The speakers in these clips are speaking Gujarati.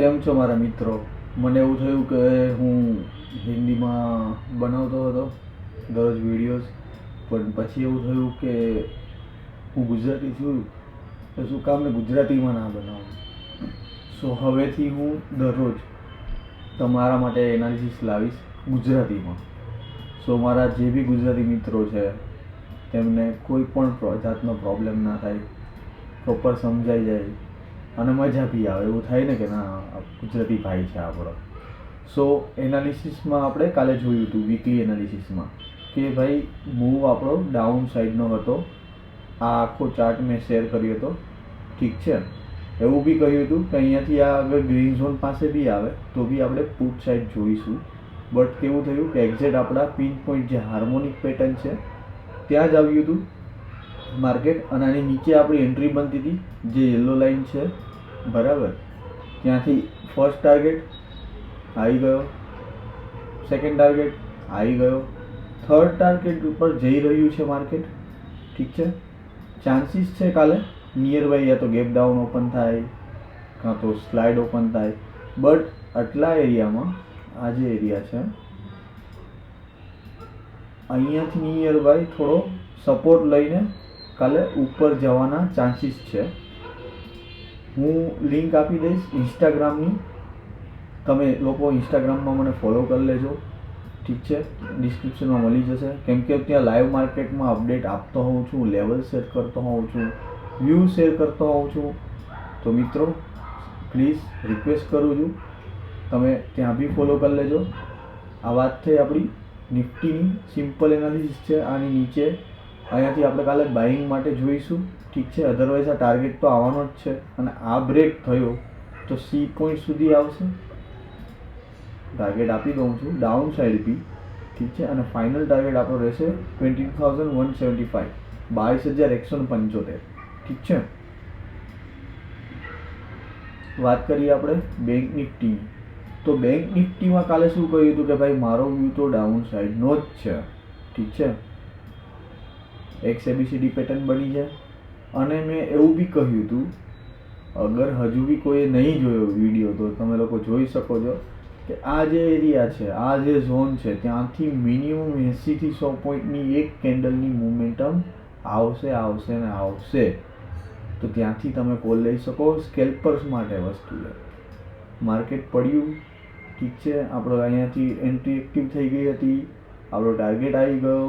કેમ છો મારા મિત્રો? મને એવું થયું કે હું હિન્દીમાં બનાવતો હતો દરરોજ વિડીયોઝ, પણ પછી એવું થયું કે હું ગુજરાતી છું તો શું કામ મેં ગુજરાતીમાં ના બનાવું. સો હવેથી હું દરરોજ તમારા માટે એનાલિસિસ લાવીશ ગુજરાતીમાં. સો મારા જે બી ગુજરાતી મિત્રો છે તેમને કોઈ પણ જાતનો પ્રોબ્લેમ ના થાય, પ્રોપર સમજાઈ જાય અને મજા બી આવે. એવું થાય ને કે ના ગુજરાતી ભાઈ છે આપણો. સો એનાલિસિસમાં આપણે કાલે જોયું હતું વીકલી એનાલિસિસમાં કે ભાઈ મૂવ આપણો ડાઉન સાઈડનો હતો. આ આખો ચાર્ટ મેં શેર કર્યો હતો, ઠીક છે. એવું બી કહ્યું હતું કે અહીંયાથી આ આગળ ગ્રીન ઝોન પાસે બી આવે તો બી આપણે પુટ સાઈડ જોઈશું. બટ કેવું થયું કે એક્ઝેક્ટ આપણા પિન પોઈન્ટ જે હાર્મોનિક પેટર્ન છે ત્યાં જ આવ્યું હતું માર્કેટ, અને આની નીચે આપણી એન્ટ્રી બનતી હતી જે યલો લાઇન છે, બરાબર. ત્યાંથી ફર્સ્ટ ટાર્ગેટ આવી ગયો, સેકન્ડ ટાર્ગેટ આવી ગયો, થર્ડ ટાર્ગેટ ઉપર જઈ રહ્યું છે માર્કેટ, ઠીક છે. ચાન્સીસ છે કાલે નિયર બાય યા તો ગેપ ડાઉન ઓપન થાય કાં તો સ્લાઇડ ઓપન થાય. બટ આટલા એરિયામાં આ જે એરિયા છે અહીંયાથી નિયર બાય થોડો સપોર્ટ લઈને કાલે ઉપર જવાના ચાન્સીસ છે. હું લિંક આપી દઈશ ઇન્સ્ટાગ્રામની, તમે લોકો ઇન્સ્ટાગ્રામમાં મને ફોલો કરી લેજો, ઠીક છે. ડિસ્ક્રિપ્શનમાં મળી જશે, કેમ કે ત્યાં લાઈવ માર્કેટમાં અપડેટ આપતો હોઉં છું, લેવલ શેર કરતો હોઉં છું, વ્યૂ શેર કરતો હોઉં છું. તો મિત્રો પ્લીઝ રિક્વેસ્ટ કરું છું તમે ત્યાં બી ફોલો કરી લેજો. આ વાત થઈ આપણી નિફ્ટીની, સિમ્પલ એનાલિસિસ છે. આની નીચે અહીંયાથી આપણે કાલે બાઇંગ માટે જોઈશું, ઠીક છે. અધરવાઇઝ આ ટાર્ગેટ તો આવવાનો જ છે, અને આ બ્રેક થયો તો સી પોઈન્ટ સુધી આવશે. ટાર્ગેટ આપી દઉં છું ડાઉન સાઈડ બી, ઠીક છે. અને ફાઇનલ ટાર્ગેટ આપણો રહેશે 22,175, 22,175, ઠીક છે. વાત કરીએ આપણે બેંક નિફ્ટીની. તો બેંક નિફ્ટીમાં કાલે શું કહ્યું હતું કે ભાઈ મારો વ્યૂ તો ડાઉન સાઈડનો જ છે, ઠીક છે. એક્સ એબીસીડી પેટર્ન બની છે, અને મેં એવું બી કહ્યું હતું, અગર હજુ બી કોઈ નહીં જોયો વિડીયો તો તમે લોકો જોઈ શકો છો કે આ જે એરિયા છે, આ જે ઝોન છે, ત્યાંથી મિનિમમ 80થી 100 પોઈન્ટની એક કેન્ડલની મોમેન્ટમ આવશે આવશે ને આવશે. તો ત્યાંથી તમે કોલ લઈ શકો સ્કેલ્પર્સ માટે વસ્તુ છે. માર્કેટ પડ્યું, ઠીક છે. આપણો અહીંયાથી એન્ટ્રી એક્ટિવ થઈ ગઈ હતી, આપણો ટાર્ગેટ આવી ગયો,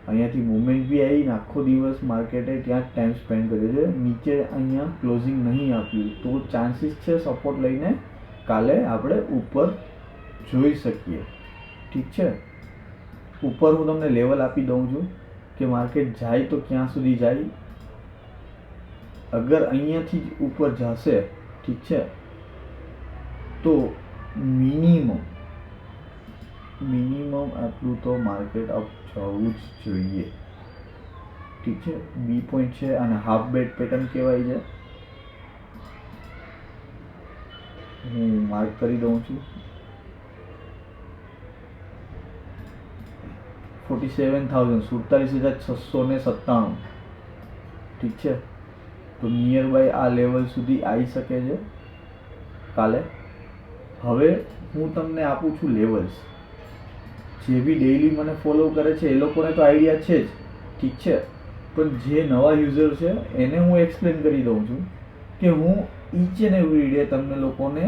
અહીંયાથી મુવમેન્ટ બી આવી ને આખો દિવસ માર્કેટે ત્યાં જ ટાઈમ સ્પેન્ડ કર્યો છે. નીચે અહીંયા ક્લોઝિંગ નહીં આપ્યું તો ચાન્સીસ છે સપોર્ટ લઈને કાલે આપણે ઉપર જોઈ શકીએ, ઠીક છે. ઉપર હું તમને લેવલ આપી દઉં છું કે માર્કેટ જાય તો ક્યાં સુધી જાય. અગર અહીંયાથી જ ઉપર જશે, ઠીક છે, તો મિનિમમ આટલું તો માર્કેટ અપ જવું જ જોઈએ, ઠીક છે. બી પોઈન્ટ છે અને હાફ બેડ પેટર્ન કહેવાય છે. હું માર્ક કરી દઉં છું 47,697, ઠીક છે. તો નિયર બાય આ લેવલ સુધી આવી શકે છે કાલે. હવે હું તમને આપું છું લેવલ્સ. જે બી ડેઈલી મને ફોલો કરે છે એ લોકોને તો આઈડિયા છે જ, ઠીક છે. પણ જે નવા યુઝર છે એને હું એક્સપ્લેન કરી દઉં છું કે હું ઈચ એન્ડ એવરી ડે તમને લોકોને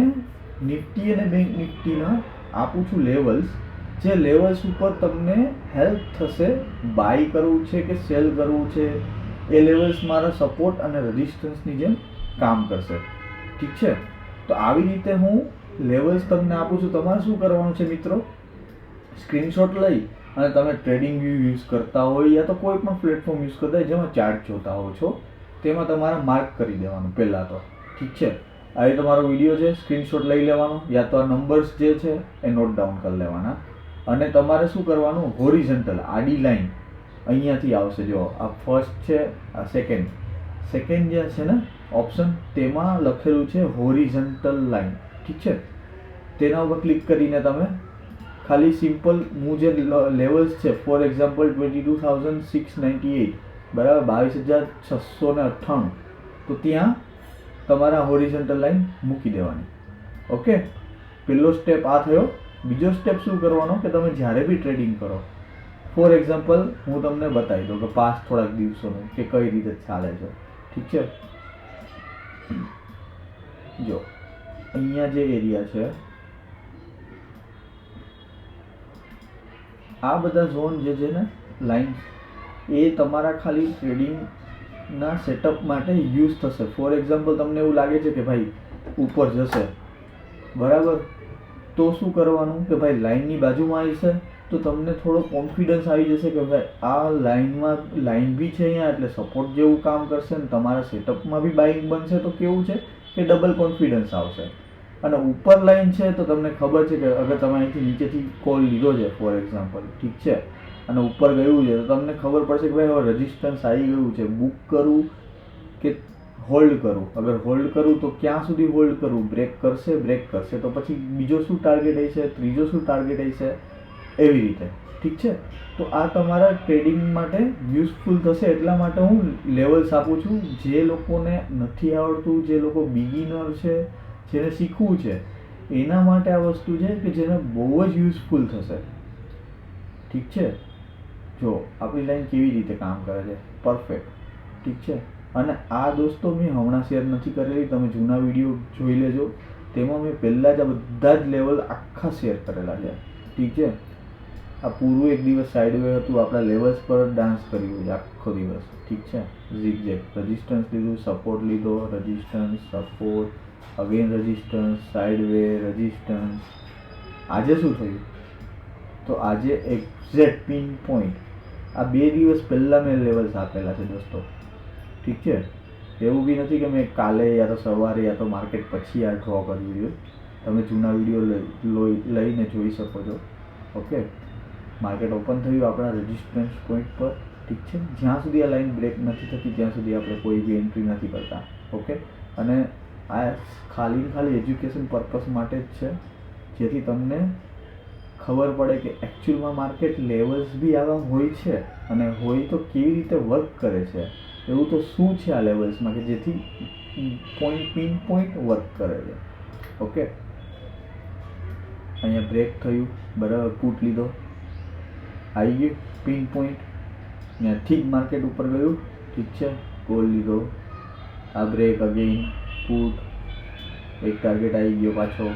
નિફ્ટી અને બેંક નિફ્ટીના આપું છું લેવલ્સ. જે લેવલ્સ ઉપર તમને હેલ્પ થશે બાય કરવું છે કે સેલ કરવું છે. એ લેવલ્સ મારા સપોર્ટ અને રેઝિસ્ટન્સની જેમ કામ કરશે, ઠીક છે. તો આવી રીતે હું લેવલ્સ તમને આપું છું. તમારે શું કરવાનું છે મિત્રો, સ્ક્રીનશોટ લઈ અને તમે ટ્રેડિંગ વ્યૂ યુઝ કરતા હોય યા તો કોઈ પણ પ્લેટફોર્મ યુઝ કરતા હોય જેમાં ચાર્ટ જોતા હો છો તેમાં તમારે માર્ક કરી દેવાનું પહેલાં તો, ઠીક છે. આવી તમારો વિડીયો છે, સ્ક્રીનશોટ લઈ લેવાનો, યા તો આ નંબર્સ જે છે એ નોટ ડાઉન કરી લેવાના. અને તમારે શું કરવાનું, હોરિઝન્ટલ આડી લાઈન અહીંયાથી આવશે. જો આ ફર્સ્ટ છે, આ સેકન્ડ જે છે ને ઓપ્શન, તેમાં લખેલું છે હોરિઝન્ટલ લાઈન, ઠીક છે. તેના ઉપર ક્લિક કરીને તમે ખાલી સિમ્પલ હું જે લેવલ્સ છે, ફોર એક્ઝામ્પલ 22,698, બરાબર, 22,698, તો ત્યાં તમારા હોરિઝન્ટલ લાઈન મૂકી દેવાની, ઓકે, પહેલો સ્ટેપ આ થયો. બીજો સ્ટેપ શું કરવાનો કે તમે જ્યારે બી ટ્રેડિંગ કરો, ફોર એક્ઝામ્પલ હું તમને બતાવી દઉં કે પાસ્ટ થોડાક દિવસોનું કે કઈ રીતે ચાલે છે. ઠીક છે, જો અહીંયા જે એરિયા છે, આ બધા ઝોન જે છે ને લાઇન, એ તમારા ખાલી ટ્રેડિંગના સેટઅપ માટે યુઝ થશે. ફોર એક્ઝામ્પલ તમને એવું લાગે છે કે ભાઈ ઉપર જશે, બરાબર, તો શું કરવાનું કે ભાઈ લાઇનની બાજુમાં આવી છે તો તમને થોડો કોન્ફિડન્સ આવી જશે કે ભાઈ આ લાઇન બી છે અહીંયા, એટલે સપોર્ટ જેવું કામ કરશે ને તમારા સેટઅપમાં બી બાઇંગ બનશે. તો કેવું છે કે ડબલ કોન્ફિડન્સ આવશે. અને ઉપર લાઇન છે તો તમને ખબર છે કે અગર તમે અહીંથી નીચેથી કોલ લીધો છે ફોર એક્ઝામ્પલ, ઠીક છે, અને ઉપર ગયું છે તો તમને ખબર પડશે કે ભાઈ હવે રેઝિસ્ટન્સ આવી ગયું છે, બુક કરું કે હોલ્ડ કરું. અગર હોલ્ડ કરું તો ક્યાં સુધી હોલ્ડ કરું, બ્રેક કરશે તો પછી બીજો શું ટાર્ગેટ હશે, ત્રીજો શું ટાર્ગેટ હશે, એવી રીતે. ઠીક છે, તો આ તમારા ટ્રેડિંગ માટે યુઝફુલ થશે. એટલા માટે હું લેવલ્સ આપું છું. જે લોકોને નથી આવડતું, જે લોકો બિગિનર છે, જેને શીખવું છે, એના માટે આ વસ્તુ છે કે જેને બહુ જ યુઝફુલ થશે. ઠીક છે, જો આપણી લાઈન કેવી રીતે કામ કરે છે, પરફેક્ટ. ઠીક છે, અને આ દોસ્તો મેં હમણાં શેર નથી કરેલી, તમે જૂના વિડીયો જોઈ લેજો, તેમાં મેં પહેલાં જ આ બધા જ લેવલ આખા શેર કરેલા છે. ઠીક છે, આ પૂરું એક દિવસ સાઇડવે હતું, આપણા લેવલ્સ પર ડાન્સ કર્યું છે આખો દિવસ. ઠીક છે, ઝિગઝેગ, રેઝિસ્ટન્સ લીધું, સપોર્ટ લીધો, resistance, support, again resistance, sideways, resistance. આજે શું થયું તો આજે એક્ઝેક્ટ પિન પોઈન્ટ આ 2 દિવસ પહેલાં મેં લેવલ્સ આપેલા છે દોસ્તો. ઠીક છે, એવું બી નથી કે મેં કાલે યા તો સવારે યા તો માર્કેટ પછી આ ડ્રો કર્યું છે. તમે જૂના વિડીયો લઈને જોઈ શકો છો. ઓકે, માર્કેટ ઓપન થયું આપણા રેઝિસ્ટન્સ પોઈન્ટ પર. ઠીક છે, જ્યાં સુધી આ લાઈન બ્રેક નથી થતી ત્યાં સુધી આપણે કોઈ બી એન્ટ્રી નથી કરતા. ઓકે, અને આ ખાલી એજ્યુકેશન પર્પસ માટે જ છે, જેથી તમને ખબર પડે કે એકચ્યુઅલમાં માર્કેટ લેવલ્સ બી આવા હોય છે, અને હોય તો કેવી રીતે વર્ક કરે છે, એવું તો શું છે આ લેવલ્સમાં કે જેથી પિન પોઈન્ટ વર્ક કરે છે. ઓકે, અહીંયા બ્રેક થયું, બરાબર, પુટ લીધો, આવી ગયું પિન પોઈન્ટ, ત્યાંથી જ માર્કેટ ઉપર ગયું. ઠીક છે, કોલ લીધો, આ બ્રેક, અગેન પુટ, એક ટાર્ગેટ આવી ગયો પાછો.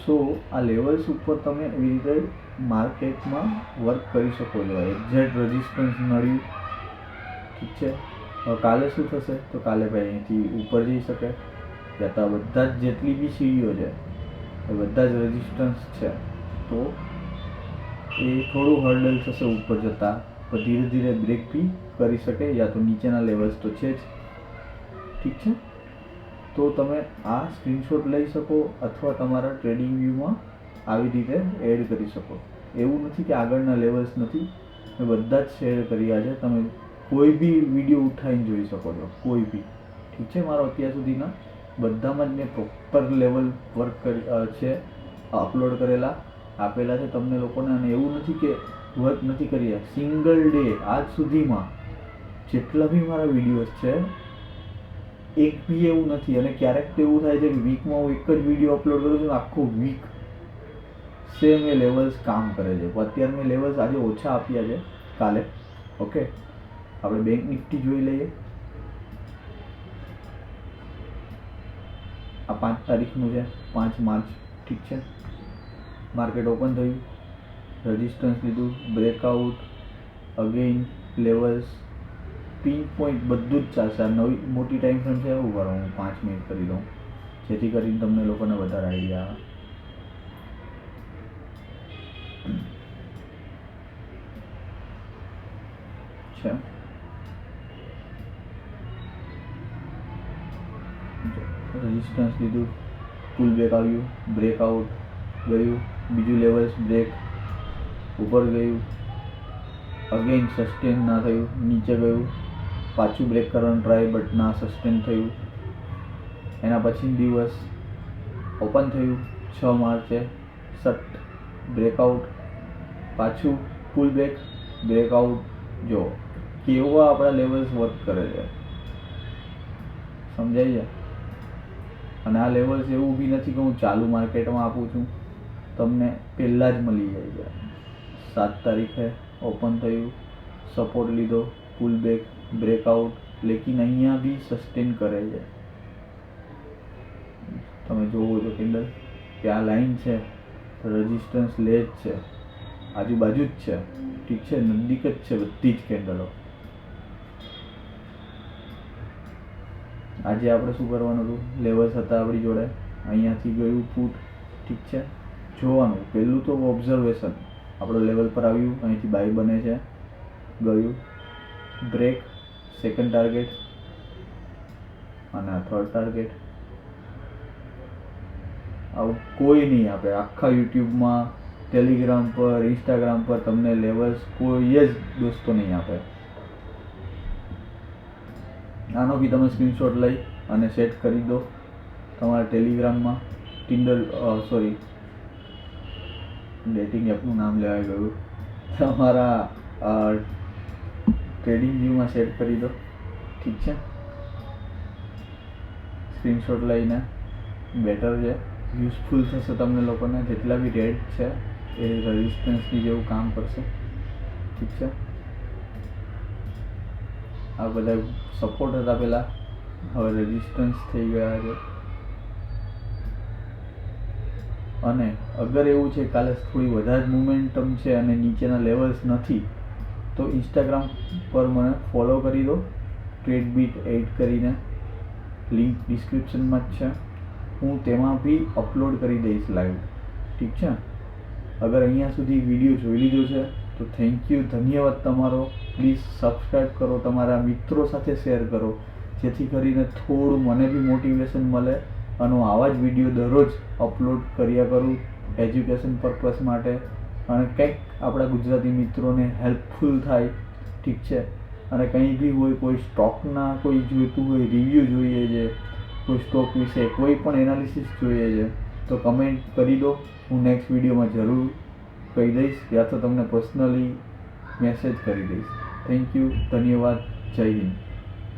સો આ લેવલ્સ ઉપર તમે એવી રીતે માર્કેટમાં વર્ક કરી શકો છો. એક્ઝેક્ટ રેઝિસ્ટન્સ નડ્યું. ઠીક છે, હવે કાલે શું થશે તો કાલે ભાઈ અહીંથી ઉપર જઈ શકે, ત્યાં તો બધા જ જેટલી બી સીડીઓ છે એ બધા જ રેઝિસ્ટન્સ છે, તો એ થોડું હર્ડલ થશે ઉપર જતાં, પણ ધીરે ધીરે બ્રેક બી કરી શકે, યા તો નીચેના લેવલ્સ તો છે જ. ઠીક છે, તો તમે આ સ્ક્રીનશોટ લઈ શકો અથવા તમારા ટ્રેડિંગ વ્યૂમાં આવી રીતે એડ કરી શકો. એવું નથી કે આગળના લેવલ્સ નથી, મેં બધા જ શેર કર્યા છે, તમે કોઈ બી વિડીયો ઉઠાવીને જોઈ શકો છો, કોઈ બી. ઠીક છે, મારો અત્યાર સુધીના બધામાં જ મેં પ્રોપર લેવલ વર્ક છે અપલોડ કરેલા આપેલા છે તમને લોકોને. અને એવું નથી કે વર્ક નથી કર્યા, સિંગલ ડે આજ સુધીમાં જેટલા બી મારા વિડીયોઝ છે એક બી એવું નથી. અને ક્યારેક તો એવું થાય છે કે વીકમાં હું એક જ વિડીયો અપલોડ કરું છું, આખું વીક સેમ એ લેવલ્સ કામ કરે છે. અત્યારે મેં લેવલ્સ આજે ઓછા આપ્યા છે કાલે. ઓકે, આપણે બેંક નિફ્ટી જોઈ લઈએ. આ 5 તારીખનું છે, 5 માર્ચ. ઠીક છે, માર્કેટ ઓપન થયું, રેઝિસ્ટન્સ લીધું, breakout, again levels, pin point, બધું જ ચાલશે. આ નવી મોટી ટાઈમ ફ્રેમ છે, એવું કરો હું 5 મિનિટ કરી દઉં, જેથી કરીને તમને લોકોને વધારે આઈડિયા આવે. છે રેઝિસ્ટન્સ લીધું, પુલ બેક આવ્યું, બ્રેકઆઉટ ગયું, બીજું લેવલ્સ બ્રેક, ઉપર ગયું, અગેન સસ્ટેન ના થયું, નીચે ગયું, પાછું બ્રેક કરવાનું ટ્રાય બટ ના સસ્ટેન થયું. એના પછી દિવસ ઓપન થયું 6 માર્ચે, સટ બ્રેકઆઉટ, પાછું પુલ બેક, બ્રેકઆઉટ. જો કેવા આપણા લેવલ્સ વર્ક કરે છે, સમજાય છે? અને આ લેવલ્સ એવું બી નથી કે હું ચાલુ માર્કેટમાં આપું છું, તમને પહેલાં જ મળી જાય છે. 7 તારીખે ઓપન થયું, સપોર્ટ લીધો, પુલ બેક, બ્રેકઆઉટ, લેકિન અહીંયા બી સસ્ટેન કરે છે. તમે જોવો છો કેન્ડલ કે આ લાઈન છે, રેઝિસ્ટન્સ લે જ છે, આજુબાજુ જ છે, ઠીક છે, નજીક જ છે બધી જ કેન્ડલો. આજે આપણે શું કરવાનું હતું, લેવલ્સ હતા આપણી જોડે, અહીંયાથી ગયું પુટ, ઠીક છે, જોવાનું પહેલું તો ઓબ્ઝર્વેશન, આપણો લેવલ પર આવ્યું, અહીંથી બાય બને છે, ગયું બ્રેક, સેકન્ડ ટાર્ગેટ અને આ થર્ડ ટાર્ગેટ. આવું કોઈ નહીં આપે આખા યુટ્યુબમાં, ટેલિગ્રામ પર, ઇન્સ્ટાગ્રામ પર તમને લેવલ્સ કોઈ જ દોસ્તો નહીં આપે. આનો બી તમે સ્ક્રીનશોટ લઈ અને સેટ કરી દો તમારા ટેલિગ્રામમાં, ડેટિંગ એપનું નામ લેવાઈ ગયું, તમારા ટ્રેડિંગ વ્યૂમાં સેટ કરી દો, ઠીક છે. સ્ક્રીનશોટ લઈને બેટર છે, યુઝફુલ થશે તમને લોકોને. જેટલા બી રેટ છે એ રેઝિસ્ટન્સની જેવું કામ કરશે, ઠીક છે. આ બધા સપોર્ટ હતા પહેલાં, હવે રેઝિસ્ટન્સ થઈ ગયા છે. અને અગર એવું છે કાલે થોડી વધારે મોમેન્ટમ છે અને નીચેના લેવલ્સ નથી, તો ઇન્સ્ટાગ્રામ પર મને ફોલો કરી દો, ટ્રેડબીટ 8 કરીને, લિંક ડિસ્ક્રિપ્શનમાં જ છે. હું તેમાં બી અપલોડ કરી દઈશ લાઈવ, ઠીક છે. અગર અહીંયા સુધી વિડીયો જોઈ લીધો છે તો થેન્ક યુ, ધન્યવાદ તમારો. પ્લીઝ સબસ્ક્રાઈબ કરો, તમારા મિત્રો સાથે શેર કરો, જેથી કરીને થોડું મને બી મોટિવેશન મળે અને હું આવા જ વિડીયો દરરોજ અપલોડ કર્યા કરું એજ્યુકેશન પર્પસ માટે, અને કંઈક આપણા ગુજરાતી મિત્રોને હેલ્પફુલ થાય, ઠીક છે. અને કંઈ બી હોય, કોઈ સ્ટોકના કોઈ જોઈતું હોય, રિવ્યૂ જોઈએ છે, કોઈ સ્ટોક વિશે કોઈ પણ એનાલિસિસ જોઈએ છે, તો કમેન્ટ કરી દો, હું નેક્સ્ટ વિડીયોમાં જરૂર કહી દઈશ, યા તો તમને પર્સનલી મેસેજ કરી દઈશ. થેન્ક યુ, ધન્યવાદ, જય હિન્દ.